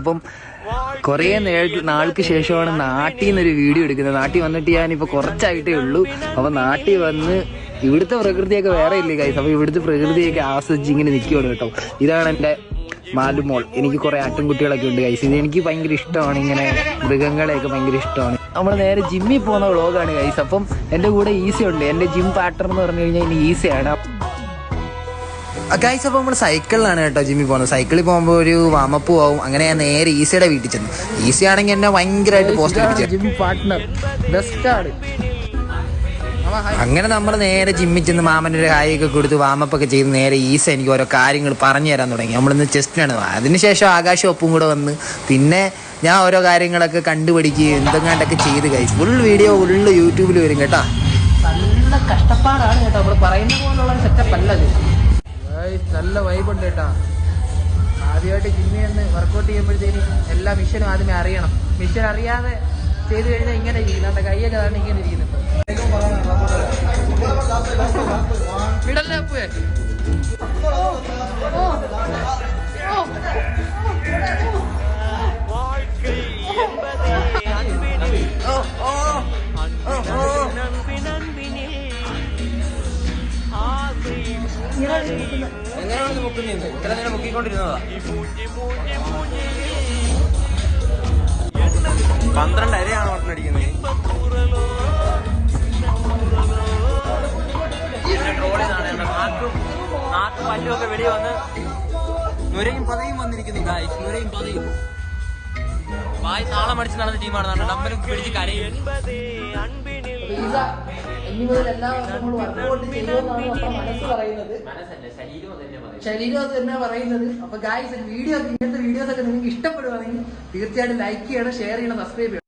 അപ്പം കുറേ നാൾക്ക് ശേഷമാണ് നാട്ടിൽ നിന്നൊരു വീഡിയോ എടുക്കുന്നത്. നാട്ടിൽ വന്നിട്ട് ഞാനിപ്പോൾ കുറച്ചായിട്ടേ ഉള്ളൂ. അപ്പോൾ നാട്ടിൽ വന്ന് ഇവിടുത്തെ പ്രകൃതിയൊക്കെ വേറെ ഇല്ലേ ഗൈസ്. അപ്പോൾ ഇവിടുത്തെ പ്രകൃതിയൊക്കെ ആസ്വദിച്ച് ഇങ്ങനെ നിൽക്കുകയാണ് കേട്ടോ. ഇതാണ് എൻ്റെ മാലുമോൾ. എനിക്ക് കുറേ ആട്ടിൻകുട്ടികളൊക്കെ ഉണ്ട് ഗൈസ്. ഇത് എനിക്ക് ഭയങ്കര ഇഷ്ടമാണ്. ഇങ്ങനെ മൃഗങ്ങളെയൊക്കെ ഭയങ്കര ഇഷ്ടമാണ്. നമ്മൾ നേരെ ജിമ്മിൽ പോകുന്ന വ്ളോഗാണ് ഗൈസ്. അപ്പം എൻ്റെ കൂടെ ഈസി ഉണ്ട്. എൻ്റെ ജിം പാർട്ണർ എന്ന് പറഞ്ഞു കഴിഞ്ഞാൽ ഇനി ഈസിയാണ് ഗൈസ്. അപ്പോൾ നമ്മൾ സൈക്കിളിലാണ് കേട്ടോ ജിമ്മിൽ പോകുന്നത്. സൈക്കിളിൽ പോകുമ്പോൾ ഒരു വാമപ്പ് ആവും. അങ്ങനെ ഞാൻ നേരെ ഈസിയുടെ വീട്ടിൽ ചെന്നു. ഈസി ആണെങ്കിൽ എന്നെ ഭയങ്കരമായിട്ട് പോസ്റ്റ് ജിം പാർട്ണർ ബെസ്റ്റാണ്. അങ്ങനെ നമ്മൾ നേരെ ജിമ്മിൽ ചെന്ന് മാമൻ്റെ ഒരു ഹായൊക്കെ കൊടുത്ത് വാമപ്പൊക്കെ ചെയ്ത് നേരെ ഈസി എനിക്ക് ഓരോ കാര്യങ്ങൾ പറഞ്ഞു തരാൻ തുടങ്ങി. നമ്മളിന്ന് ചെസ്റ്റിനാണ്. അതിനുശേഷം ആകാശം ഒപ്പും കൂടെ വന്ന് പിന്നെ ഞാൻ ഓരോ കാര്യങ്ങളൊക്കെ കണ്ടുപിടിക്കുകയും എന്തെങ്ങാണ്ടൊക്കെ ചെയ്ത് ഗൈസ്. ഫുൾ വീഡിയോ ഫുള്ള് യൂട്യൂബിൽ വരും കേട്ടോ. നല്ല കഷ്ടപ്പാടാണ് കേട്ടോ. നമ്മൾ പറയുന്ന പോലുള്ള സെറ്റപ്പ് അല്ലത്. നല്ല വൈബുണ്ട് കേട്ടോ. ആദ്യമായിട്ട് ജിമ്മിൽ നിന്ന് വർക്കൗട്ട് ചെയ്യുമ്പോഴത്തേനും എല്ലാ മിഷനും ആദ്യമേ അറിയണം. മിഷൻ അറിയാതെ ചെയ്ത് കഴിഞ്ഞാൽ ഇങ്ങനെ ഇരിക്കുന്നു. എൻ്റെ കൈയൊക്കെ തന്നെ ഇങ്ങനെ ഇരിക്കുന്നു. എങ്ങനെയാണ് മുക്കുന്നത്? ഇത്ര നേരം മുക്കിക്കൊണ്ടിരുന്നതാ. 12 അരയാണ് ഓട്ടനടിക്കുന്നത്. നാക്കും പല്ലുമൊക്കെ വെളി വന്ന് നുരയും പതയും വന്നിരിക്കുന്നു. നുരയും പതയും വായി താളം അടിച്ച് നടന്ന ടീമാണ്. ഡമ്പലും പിടിച്ച് കരയും. ശരീരം അത് തന്നെ പറയുന്നത്. അപ്പൊ ഗായ്സ്, ഇങ്ങനത്തെ വീഡിയോസ് ഒക്കെ നിങ്ങൾക്ക് ഇഷ്ടപ്പെടുവാണെങ്കിൽ തീർച്ചയായിട്ടും ലൈക്ക് ചെയ്യണം, ഷെയർ ചെയ്യണം, സബ്സ്ക്രൈബ് ചെയ്യണം.